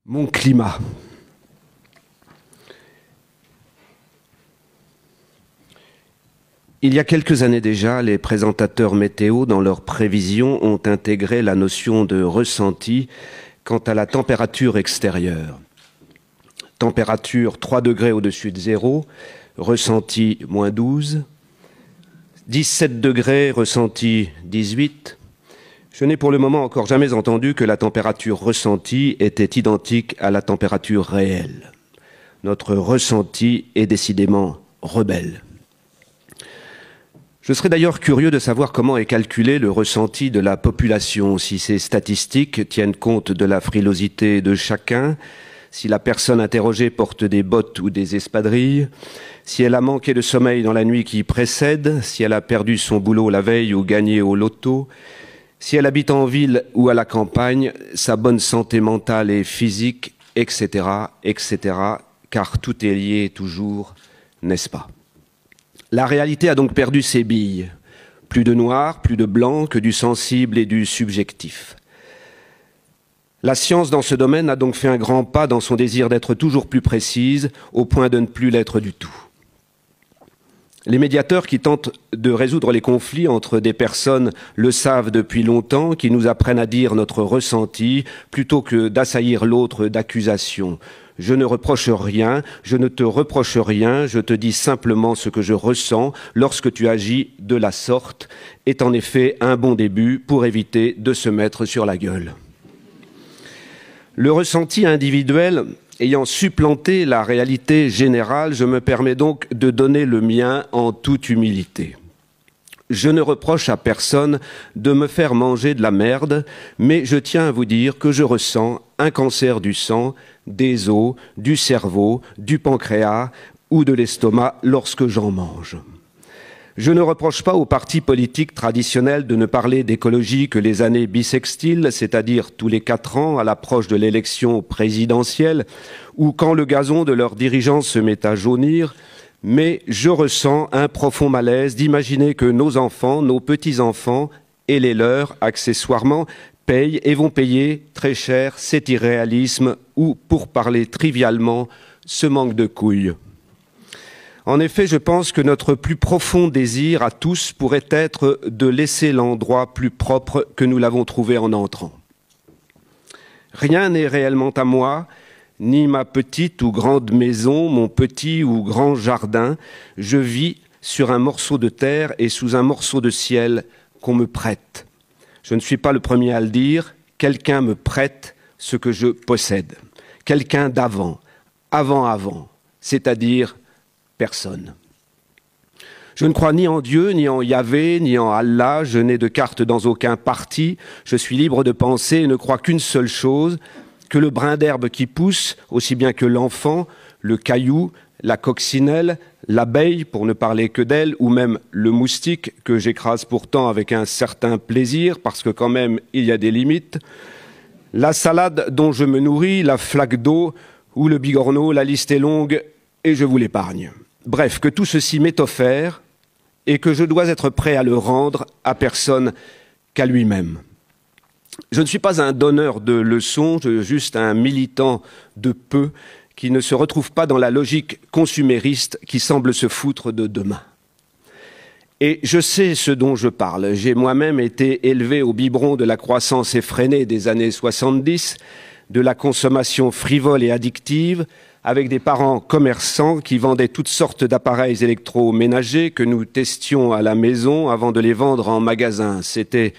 Mon climat. Il y a quelques années déjà, les présentateurs météo, dans leurs prévisions, ont intégré la notion de ressenti quant à la température extérieure. Température 3 degrés au-dessus de zéro, ressenti moins 12, 17 degrés, ressenti 18. Je n'ai pour le moment encore jamais entendu que la température ressentie était identique à la température réelle. Notre ressenti est décidément rebelle. Je serais d'ailleurs curieux de savoir comment est calculé le ressenti de la population, si ces statistiques tiennent compte de la frilosité de chacun, si la personne interrogée porte des bottes ou des espadrilles, si elle a manqué de sommeil dans la nuit qui précède, si elle a perdu son boulot la veille ou gagné au loto, si elle habite en ville ou à la campagne, sa bonne santé mentale et physique, etc., etc., car tout est lié toujours, n'est-ce pas ? La réalité a donc perdu ses billes. Plus de noir, plus de blanc, que du sensible et du subjectif. La science dans ce domaine a donc fait un grand pas dans son désir d'être toujours plus précise, au point de ne plus l'être du tout. Les médiateurs qui tentent de résoudre les conflits entre des personnes le savent depuis longtemps, qui nous apprennent à dire notre ressenti, plutôt que d'assaillir l'autre d'accusations. Je ne reproche rien, je ne te reproche rien, je te dis simplement ce que je ressens lorsque tu agis de la sorte, est en effet un bon début pour éviter de se mettre sur la gueule. Le ressenti individuel ayant supplanté la réalité générale, je me permets donc de donner le mien en toute humilité. Je ne reproche à personne de me faire manger de la merde, mais je tiens à vous dire que je ressens un cancer du sang, des os, du cerveau, du pancréas ou de l'estomac lorsque j'en mange. Je ne reproche pas aux partis politiques traditionnels de ne parler d'écologie que les années bissextiles, c'est-à-dire tous les 4 ans à l'approche de l'élection présidentielle, ou quand le gazon de leurs dirigeants se met à jaunir, mais je ressens un profond malaise d'imaginer que nos enfants, nos petits-enfants et les leurs, accessoirement, payent et vont payer très cher cet irréalisme ou, pour parler trivialement, ce manque de couilles. En effet, je pense que notre plus profond désir à tous pourrait être de laisser l'endroit plus propre que nous l'avons trouvé en entrant. Rien n'est réellement à moi, ni ma petite ou grande maison, mon petit ou grand jardin. Je vis sur un morceau de terre et sous un morceau de ciel qu'on me prête. Je ne suis pas le premier à le dire, quelqu'un me prête ce que je possède. Quelqu'un d'avant, avant, c'est-à-dire personne. Je ne crois ni en Dieu, ni en Yahvé, ni en Allah, je n'ai de carte dans aucun parti, je suis libre de penser et ne crois qu'une seule chose, que le brin d'herbe qui pousse, aussi bien que l'enfant, le caillou, la coccinelle, l'abeille, pour ne parler que d'elle, ou même le moustique, que j'écrase pourtant avec un certain plaisir, parce que quand même il y a des limites, la salade dont je me nourris, la flaque d'eau, ou le bigorneau, la liste est longue, et je vous l'épargne. Bref, que tout ceci m'est offert et que je dois être prêt à le rendre à personne qu'à lui-même. Je ne suis pas un donneur de leçons, juste un militant de peu qui ne se retrouve pas dans la logique consumériste qui semble se foutre de demain. Et je sais ce dont je parle. J'ai moi-même été élevé au biberon de la croissance effrénée des années 70, de la consommation frivole et addictive, avec des parents commerçants qui vendaient toutes sortes d'appareils électroménagers que nous testions à la maison avant de les vendre en magasin. C'était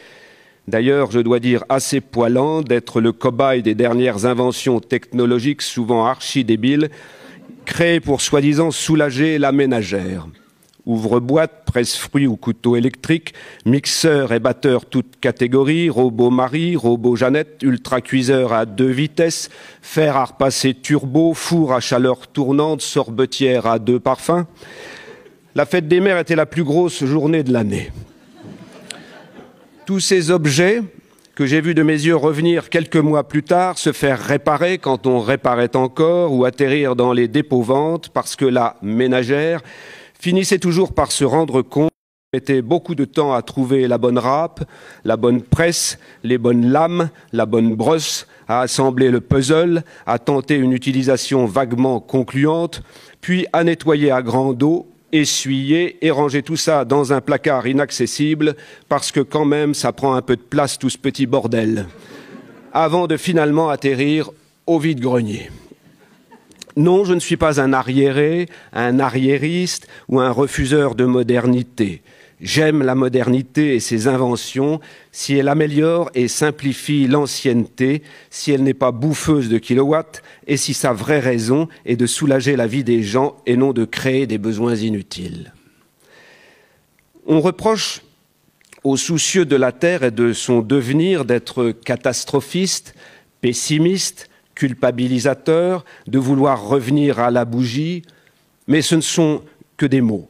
d'ailleurs, je dois dire, assez poilant d'être le cobaye des dernières inventions technologiques, souvent archi-débiles, créées pour soi-disant soulager la ménagère. Ouvre-boîte, presse-fruits ou couteau électrique, mixeur et batteur toutes catégories, robot Marie, robot Jeannette, ultra-cuiseur à 2 vitesses, fer à repasser turbo, four à chaleur tournante, sorbetière à 2 parfums. La fête des mères était la plus grosse journée de l'année. Tous ces objets que j'ai vus de mes yeux revenir quelques mois plus tard, se faire réparer quand on réparait encore, ou atterrir dans les dépôts-ventes parce que la ménagère finissait toujours par se rendre compte mettait beaucoup de temps à trouver la bonne râpe, la bonne presse, les bonnes lames, la bonne brosse, à assembler le puzzle, à tenter une utilisation vaguement concluante, puis à nettoyer à grande eau, essuyer et ranger tout ça dans un placard inaccessible, parce que quand même ça prend un peu de place tout ce petit bordel, avant de finalement atterrir au vide-grenier. Non, je ne suis pas un arriéré, un arriériste ou un refuseur de modernité. J'aime la modernité et ses inventions si elle améliore et simplifie l'ancienneté, si elle n'est pas bouffeuse de kilowatts et si sa vraie raison est de soulager la vie des gens et non de créer des besoins inutiles. On reproche aux soucieux de la Terre et de son devenir d'être catastrophistes, pessimistes, culpabilisateurs, de vouloir revenir à la bougie, mais ce ne sont que des mots.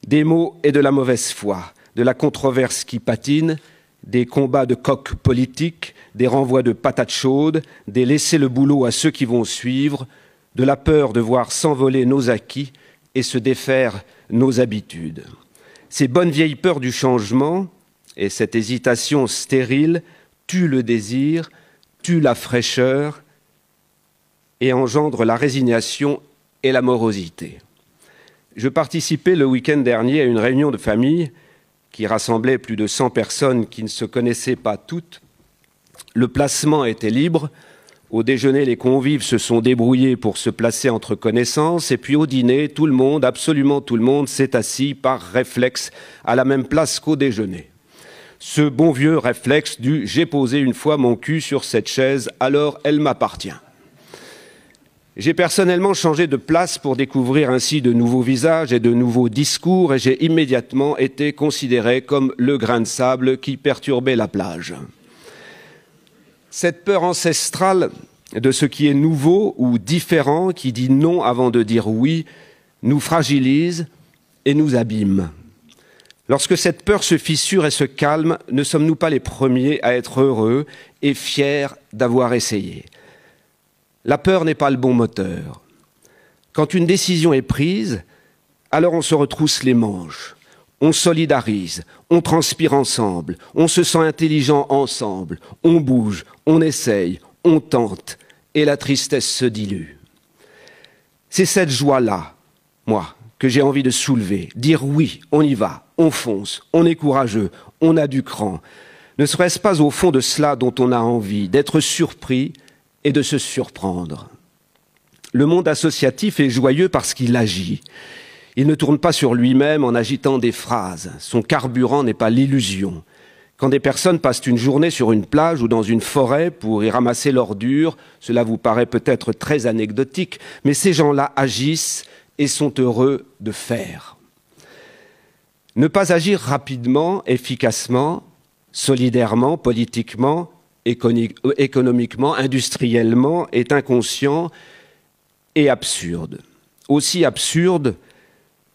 Des mots et de la mauvaise foi, de la controverse qui patine, des combats de coqs politiques, des renvois de patates chaudes, des laisser le boulot à ceux qui vont suivre, de la peur de voir s'envoler nos acquis et se défaire nos habitudes. Ces bonnes vieilles peurs du changement et cette hésitation stérile tuent le désir, tuent la fraîcheur et engendrent la résignation et la morosité. Je participais le week-end dernier à une réunion de famille qui rassemblait plus de 100 personnes qui ne se connaissaient pas toutes. Le placement était libre. Au déjeuner, les convives se sont débrouillés pour se placer entre connaissances. Et puis au dîner, tout le monde, absolument tout le monde, s'est assis par réflexe à la même place qu'au déjeuner. Ce bon vieux réflexe du « j'ai posé une fois mon cul sur cette chaise, alors elle m'appartient ». J'ai personnellement changé de place pour découvrir ainsi de nouveaux visages et de nouveaux discours et j'ai immédiatement été considéré comme le grain de sable qui perturbait la plage. Cette peur ancestrale de ce qui est nouveau ou différent, qui dit non avant de dire oui, nous fragilise et nous abîme. Lorsque cette peur se fissure et se calme, ne sommes-nous pas les premiers à être heureux et fiers d'avoir essayé ? La peur n'est pas le bon moteur. Quand une décision est prise, alors on se retrousse les manches, on solidarise, on transpire ensemble, on se sent intelligent ensemble, on bouge, on essaye, on tente, et la tristesse se dilue. C'est cette joie-là, moi, que j'ai envie de soulever, dire oui, on y va, on fonce, on est courageux, on a du cran. Ne serait-ce pas au fond de cela dont on a envie, d'être surpris et de se surprendre. Le monde associatif est joyeux parce qu'il agit. Il ne tourne pas sur lui-même en agitant des phrases. Son carburant n'est pas l'illusion. Quand des personnes passent une journée sur une plage ou dans une forêt pour y ramasser l'ordure, cela vous paraît peut-être très anecdotique, mais ces gens-là agissent et sont heureux de faire. Ne pas agir rapidement, efficacement, solidairement, politiquement, économiquement, industriellement, est inconscient et absurde. Aussi absurde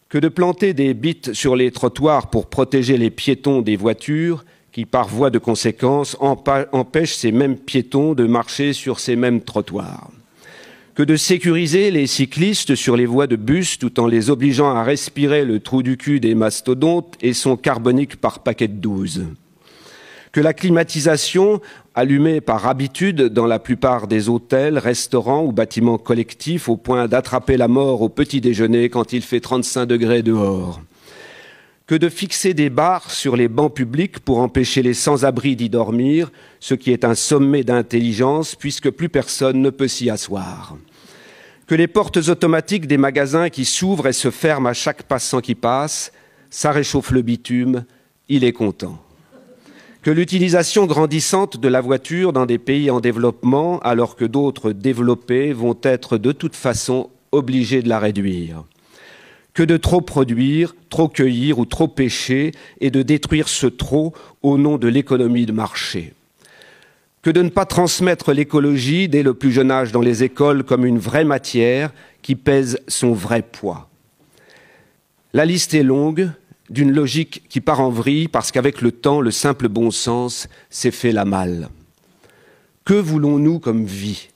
que de planter des bites sur les trottoirs pour protéger les piétons des voitures qui, par voie de conséquence, empêchent ces mêmes piétons de marcher sur ces mêmes trottoirs. Que de sécuriser les cyclistes sur les voies de bus tout en les obligeant à respirer le trou du cul des mastodontes et son carbonique par paquet de 12. Que la climatisation, allumée par habitude dans la plupart des hôtels, restaurants ou bâtiments collectifs au point d'attraper la mort au petit déjeuner quand il fait 35 degrés dehors. Que de fixer des barres sur les bancs publics pour empêcher les sans-abri d'y dormir, ce qui est un sommet d'intelligence puisque plus personne ne peut s'y asseoir. Que les portes automatiques des magasins qui s'ouvrent et se ferment à chaque passant qui passe, ça réchauffe le bitume, il est content. Que l'utilisation grandissante de la voiture dans des pays en développement, alors que d'autres développés vont être de toute façon obligés de la réduire. Que de trop produire, trop cueillir ou trop pêcher et de détruire ce trop au nom de l'économie de marché. Que de ne pas transmettre l'écologie dès le plus jeune âge dans les écoles comme une vraie matière qui pèse son vrai poids. La liste est longue, d'une logique qui part en vrille parce qu'avec le temps, le simple bon sens s'est fait la malle. Que voulons-nous comme vie,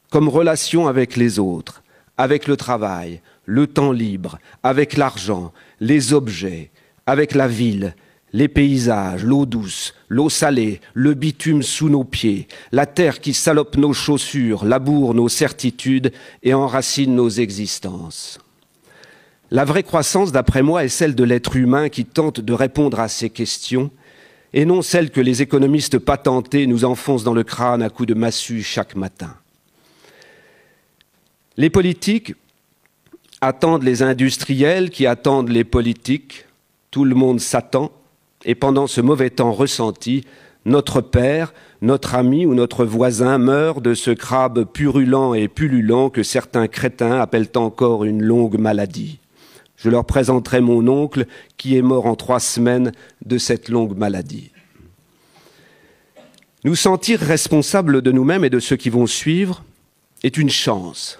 comme relation avec les autres, avec le travail, le temps libre, avec l'argent, les objets, avec la ville, les paysages, l'eau douce, l'eau salée, le bitume sous nos pieds, la terre qui salope nos chaussures, laboure nos certitudes et enracine nos existences. La vraie croissance, d'après moi, est celle de l'être humain qui tente de répondre à ces questions et non celle que les économistes patentés nous enfoncent dans le crâne à coups de massue chaque matin. Les politiques attendent les industriels qui attendent les politiques. Tout le monde s'attend. Et pendant ce mauvais temps ressenti, notre père, notre ami ou notre voisin meurt de ce crabe purulent et pullulant que certains crétins appellent encore une longue maladie. Je leur présenterai mon oncle qui est mort en 3 semaines de cette longue maladie. Nous sentir responsables de nous-mêmes et de ceux qui vont suivre est une chance.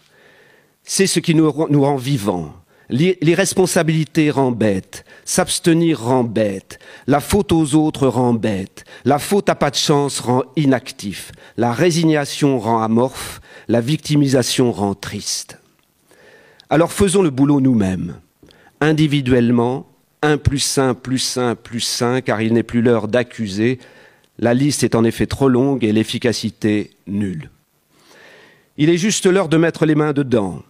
C'est ce qui nous rend vivants. L'irresponsabilité rend bête, s'abstenir rend bête, la faute aux autres rend bête, la faute à pas de chance rend inactif, la résignation rend amorphe, la victimisation rend triste. Alors faisons le boulot nous-mêmes, individuellement, 1 + 1 + 1 + 1, car il n'est plus l'heure d'accuser, la liste est en effet trop longue et l'efficacité nulle. Il est juste l'heure de mettre les mains dedans,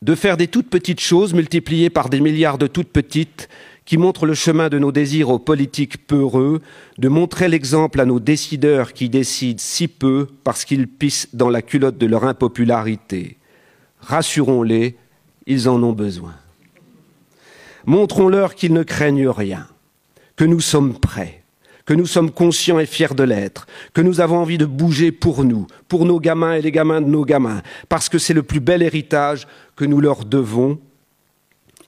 de faire des toutes petites choses multipliées par des milliards de toutes petites qui montrent le chemin de nos désirs aux politiques peureux, de montrer l'exemple à nos décideurs qui décident si peu parce qu'ils pissent dans la culotte de leur impopularité. Rassurons-les, ils en ont besoin. Montrons-leur qu'ils ne craignent rien, que nous sommes prêts, que nous sommes conscients et fiers de l'être, que nous avons envie de bouger pour nous, pour nos gamins et les gamins de nos gamins, parce que c'est le plus bel héritage que nous leur devons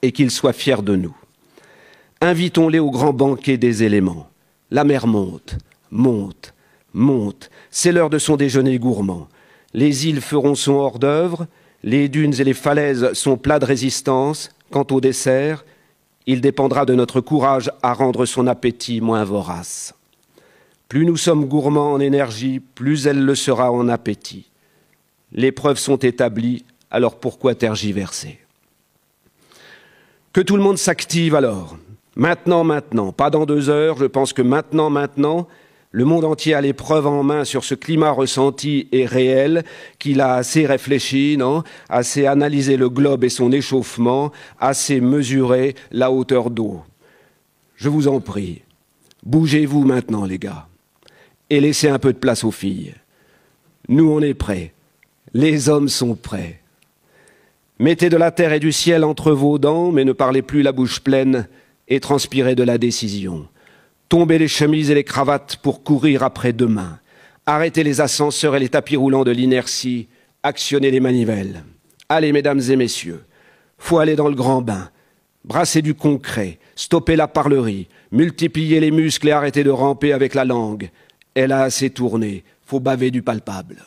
et qu'ils soient fiers de nous. Invitons-les au grand banquet des éléments. La mer monte, monte, monte. C'est l'heure de son déjeuner gourmand. Les îles feront son hors-d'œuvre, les dunes et les falaises sont plats de résistance. Quant au dessert, il dépendra de notre courage à rendre son appétit moins vorace. Plus nous sommes gourmands en énergie, plus elle le sera en appétit. Les preuves sont établies, alors pourquoi tergiverser? Que tout le monde s'active alors. Maintenant, pas dans 2 heures, je pense que maintenant, le monde entier a les preuves en main sur ce climat ressenti et réel, qu'il a assez réfléchi, non? Assez analysé le globe et son échauffement, assez mesuré la hauteur d'eau. Je vous en prie, bougez-vous maintenant les gars, et laissez un peu de place aux filles. Nous on est prêts, les hommes sont prêts. Mettez de la terre et du ciel entre vos dents, mais ne parlez plus la bouche pleine et transpirez de la décision. Tombez les chemises et les cravates pour courir après demain. Arrêtez les ascenseurs et les tapis roulants de l'inertie. Actionnez les manivelles. Allez, mesdames et messieurs, faut aller dans le grand bain. Brassez du concret, stoppez la parlerie, multipliez les muscles et arrêtez de ramper avec la langue. Elle a assez tourné, faut baver du palpable.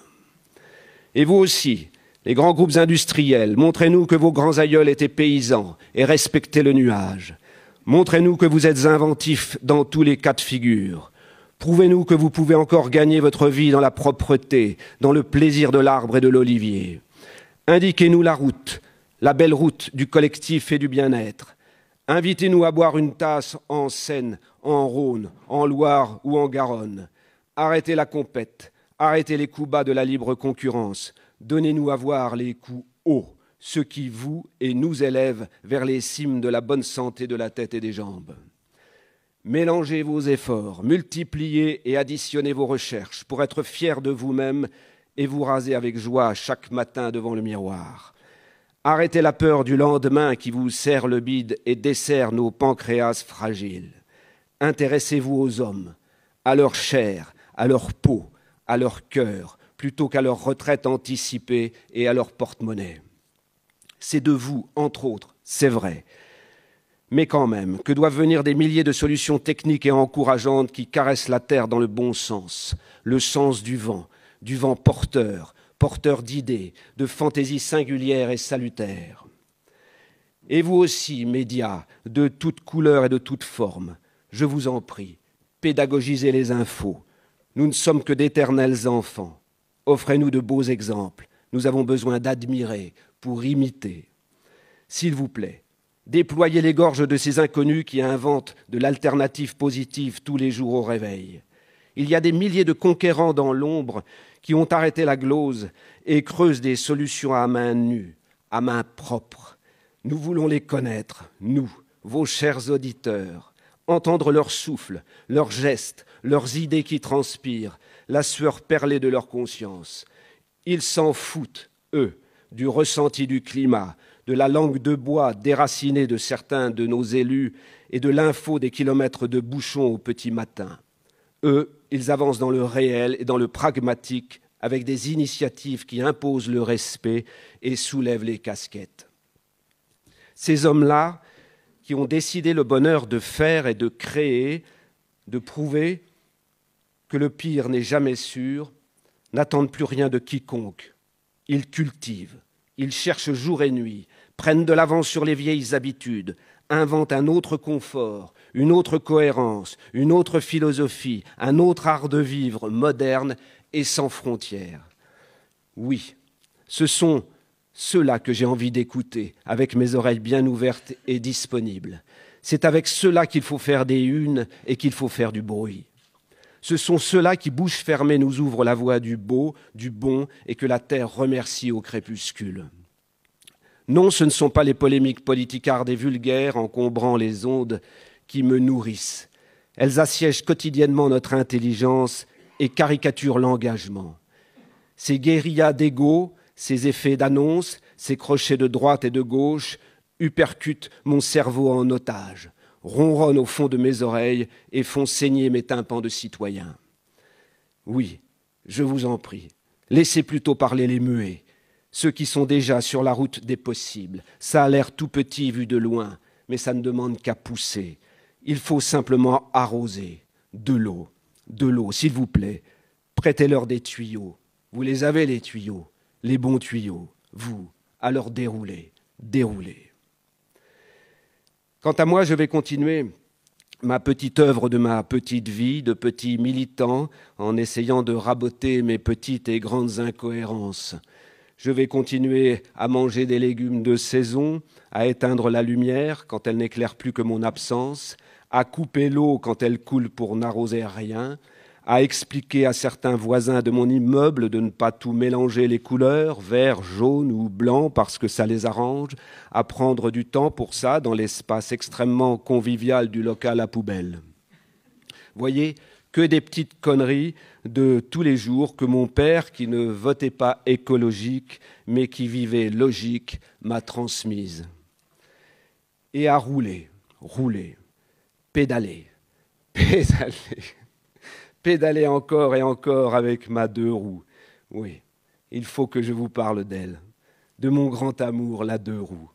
Et vous aussi, les grands groupes industriels, montrez-nous que vos grands aïeuls étaient paysans et respectez le nuage. Montrez-nous que vous êtes inventifs dans tous les cas de figure. Prouvez-nous que vous pouvez encore gagner votre vie dans la propreté, dans le plaisir de l'arbre et de l'olivier. Indiquez-nous la route, la belle route du collectif et du bien-être. Invitez-nous à boire une tasse en Seine, en Rhône, en Loire ou en Garonne. Arrêtez la compète, arrêtez les coups bas de la libre concurrence. Donnez-nous à voir les coups hauts, ceux qui vous et nous élèvent vers les cimes de la bonne santé de la tête et des jambes. Mélangez vos efforts, multipliez et additionnez vos recherches pour être fiers de vous-même et vous raser avec joie chaque matin devant le miroir. Arrêtez la peur du lendemain qui vous serre le bide et dessert nos pancréas fragiles. Intéressez-vous aux hommes, à leur chair, à leur peau, à leur cœur, plutôt qu'à leur retraite anticipée et à leur porte-monnaie. C'est de vous, entre autres, c'est vrai. Mais quand même, que doivent venir des milliers de solutions techniques et encourageantes qui caressent la terre dans le bon sens, le sens du vent porteur, porteur d'idées, de fantaisies singulières et salutaires. Et vous aussi, médias, de toutes couleurs et de toutes formes, je vous en prie, pédagogisez les infos. Nous ne sommes que d'éternels enfants. Offrez-nous de beaux exemples. Nous avons besoin d'admirer pour imiter. S'il vous plaît, déployer les gorges de ces inconnus qui inventent de l'alternative positive tous les jours au réveil. Il y a des milliers de conquérants dans l'ombre qui ont arrêté la glose et creusent des solutions à main nue, à main propre. Nous voulons les connaître, nous, vos chers auditeurs, entendre leur souffle, leurs gestes, leurs idées qui transpirent, la sueur perlée de leur conscience. Ils s'en foutent, eux, du ressenti du climat, de la langue de bois déracinée de certains de nos élus et de l'info des kilomètres de bouchons au petit matin. Eux, ils avancent dans le réel et dans le pragmatique avec des initiatives qui imposent le respect et soulèvent les casquettes. Ces hommes-là, qui ont décidé le bonheur de faire et de créer, de prouver que le pire n'est jamais sûr, n'attendent plus rien de quiconque. Ils cultivent, ils cherchent jour et nuit, prennent de l'avance sur les vieilles habitudes, inventent un autre confort, une autre cohérence, une autre philosophie, un autre art de vivre moderne et sans frontières. Oui, ce sont ceux-là que j'ai envie d'écouter, avec mes oreilles bien ouvertes et disponibles. C'est avec ceux-là qu'il faut faire des unes et qu'il faut faire du bruit. Ce sont ceux-là qui, bouche fermée, nous ouvrent la voie du beau, du bon, et que la terre remercie au crépuscule. Non, ce ne sont pas les polémiques politicardes et vulgaires encombrant les ondes qui me nourrissent. Elles assiègent quotidiennement notre intelligence et caricaturent l'engagement. Ces guérillas d'ego, ces effets d'annonce, ces crochets de droite et de gauche uppercutent mon cerveau en otage, ronronnent au fond de mes oreilles et font saigner mes tympans de citoyens. Oui, je vous en prie, laissez plutôt parler les muets, ceux qui sont déjà sur la route des possibles. Ça a l'air tout petit vu de loin, mais ça ne demande qu'à pousser. Il faut simplement arroser de l'eau, s'il vous plaît. Prêtez-leur des tuyaux. Vous les avez, les tuyaux, les bons tuyaux. Vous, alors déroulez. Quant à moi, je vais continuer ma petite œuvre de ma petite vie, de petit militant, en essayant de raboter mes petites et grandes incohérences. Je vais continuer à manger des légumes de saison, à éteindre la lumière quand elle n'éclaire plus que mon absence, à couper l'eau quand elle coule pour n'arroser rien, à expliquer à certains voisins de mon immeuble de ne pas tout mélanger les couleurs, vert, jaune ou blanc, parce que ça les arrange, à prendre du temps pour ça dans l'espace extrêmement convivial du local à poubelle. Voyez, que des petites conneries de tous les jours que mon père, qui ne votait pas écologique, mais qui vivait logique, m'a transmises. Et à rouler, pédaler, pédaler encore et encore avec ma 2 roues. Oui, il faut que je vous parle d'elle, de mon grand amour, la 2 roues,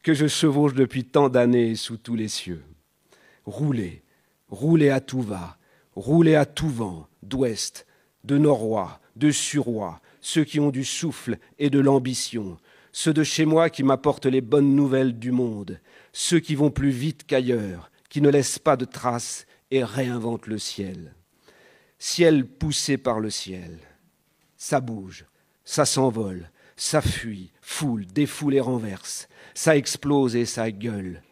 que je chevauche depuis tant d'années sous tous les cieux. Rouler à tout va, rouler à tout vent, d'ouest, de norois, de surois, ceux qui ont du souffle et de l'ambition, ceux de chez moi qui m'apportent les bonnes nouvelles du monde, ceux qui vont plus vite qu'ailleurs, qui ne laissent pas de traces et réinventent le ciel. Ciel poussé par le ciel. Ça bouge, ça s'envole, ça fuit, foule, défoule et renverse, ça explose et ça gueule.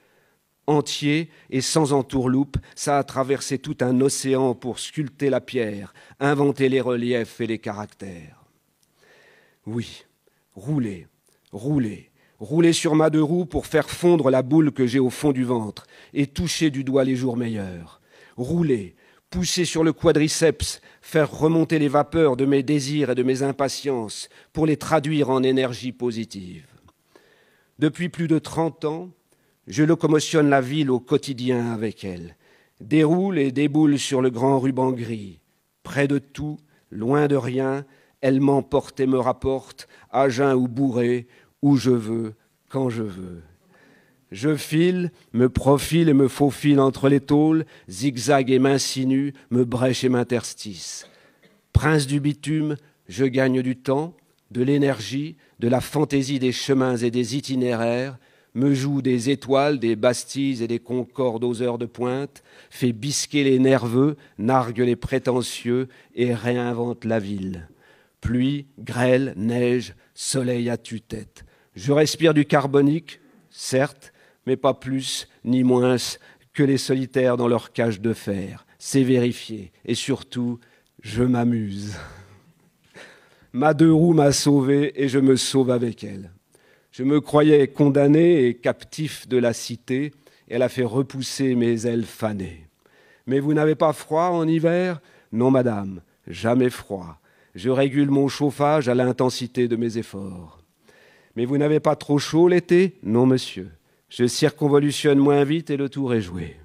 Entier et sans entourloupe, ça a traversé tout un océan pour sculpter la pierre, inventer les reliefs et les caractères. Oui, rouler sur ma 2 roues pour faire fondre la boule que j'ai au fond du ventre et toucher du doigt les jours meilleurs. Rouler, pousser sur le quadriceps, faire remonter les vapeurs de mes désirs et de mes impatiences pour les traduire en énergie positive. Depuis plus de 30 ans, je locomotionne la ville au quotidien avec elle, déroule et déboule sur le grand ruban gris. Près de tout, loin de rien, elle m'emporte et me rapporte, à jeun ou bourré, où je veux, quand je veux. Je file, me profile et me faufile entre les tôles, zigzag et m'insinue, me brèche et m'interstice. Prince du bitume, je gagne du temps, de l'énergie, de la fantaisie des chemins et des itinéraires, me joue des étoiles, des bastilles et des concordes aux heures de pointe, fait bisquer les nerveux, nargue les prétentieux et réinvente la ville. Pluie, grêle, neige, soleil à tue-tête. Je respire du carbonique, certes, mais pas plus ni moins que les solitaires dans leur cage de fer. C'est vérifié. Et surtout, je m'amuse. Ma deux roues m'a sauvé et je me sauve avec elle. Je me croyais condamné et captif de la cité. Elle a fait repousser mes ailes fanées. Mais vous n'avez pas froid en hiver ? Non, madame, jamais froid. Je régule mon chauffage à l'intensité de mes efforts. Mais vous n'avez pas trop chaud l'été ? Non, monsieur. Je circonvolutionne moins vite et le tour est joué.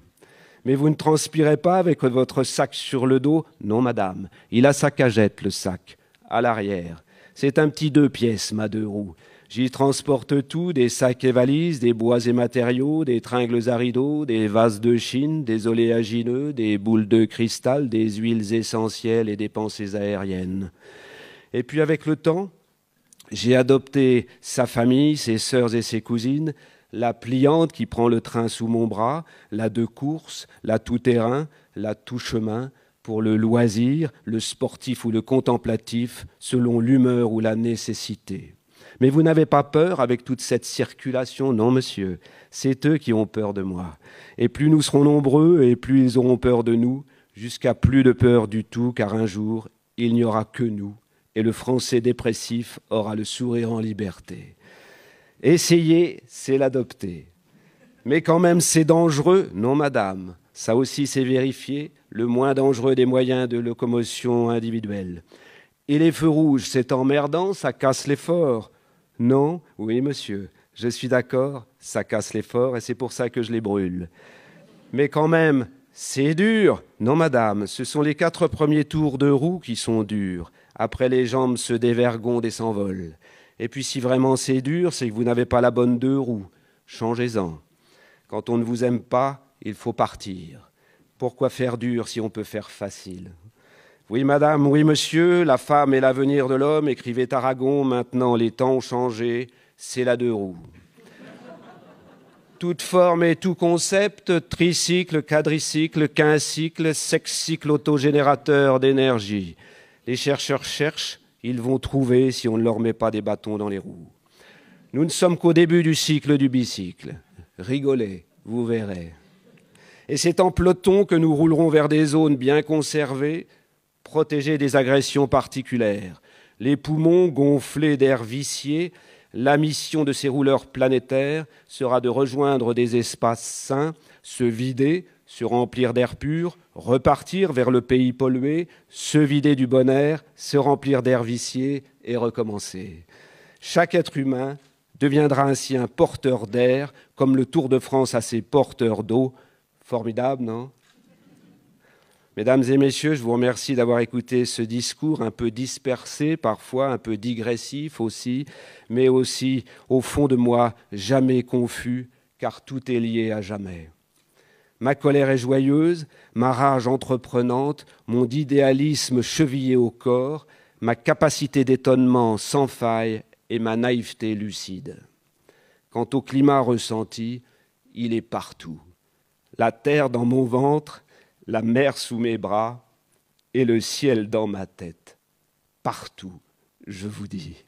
Mais vous ne transpirez pas avec votre sac sur le dos ? Non, madame. Il a sa cagette, le sac, à l'arrière. C'est un petit 2 pièces, ma deux roues. J'y transporte tout, des sacs et valises, des bois et matériaux, des tringles à rideaux, des vases de Chine, des oléagineux, des boules de cristal, des huiles essentielles et des pensées aériennes. Et puis avec le temps, j'ai adopté sa famille, ses sœurs et ses cousines, la pliante qui prend le train sous mon bras, la de course, la tout-terrain, la tout-chemin, pour le loisir, le sportif ou le contemplatif, selon l'humeur ou la nécessité. Mais vous n'avez pas peur avec toute cette circulation ? Non, monsieur, c'est eux qui ont peur de moi. Et plus nous serons nombreux, et plus ils auront peur de nous, jusqu'à plus de peur du tout, car un jour, il n'y aura que nous, et le Français dépressif aura le sourire en liberté. Essayer, c'est l'adopter. Mais quand même, c'est dangereux ? Non, madame. Ça aussi, c'est vérifié, le moins dangereux des moyens de locomotion individuelle. Et les feux rouges, c'est emmerdant, ça casse l'effort. Non, oui, monsieur, je suis d'accord, ça casse l'effort et c'est pour ça que je les brûle. Mais quand même, c'est dur. Non, madame, ce sont les 4 premiers tours de roue qui sont durs. Après, les jambes se dévergondent et s'envolent. Et puis, si vraiment c'est dur, c'est que vous n'avez pas la bonne 2 roues. Changez-en. Quand on ne vous aime pas, il faut partir. Pourquoi faire dur si on peut faire facile ? Oui, madame, oui, monsieur, la femme est l'avenir de l'homme, écrivait Aragon. Maintenant, les temps ont changé, c'est la 2 roues. Toute forme et tout concept, tricycle, quadricycle, quincycle, sexcycle autogénérateur d'énergie. Les chercheurs cherchent, ils vont trouver si on ne leur met pas des bâtons dans les roues. Nous ne sommes qu'au début du cycle du bicycle. Rigolez, vous verrez. Et c'est en peloton que nous roulerons vers des zones bien conservées, protégées des agressions particulières. Les poumons gonflés d'air vicié, la mission de ces rouleurs planétaires sera de rejoindre des espaces sains, se vider, se remplir d'air pur, repartir vers le pays pollué, se vider du bon air, se remplir d'air vicié et recommencer. Chaque être humain deviendra ainsi un porteur d'air, comme le Tour de France a ses porteurs d'eau. Formidable, non ? Mesdames et messieurs, je vous remercie d'avoir écouté ce discours un peu dispersé, parfois un peu digressif aussi, mais aussi, au fond de moi, jamais confus, car tout est lié à jamais. Ma colère est joyeuse, ma rage entreprenante, mon idéalisme chevillé au corps, ma capacité d'étonnement sans faille et ma naïveté lucide. Quant au climat ressenti, il est partout. La terre dans mon ventre, la mer sous mes bras et le ciel dans ma tête. Partout, je vous dis.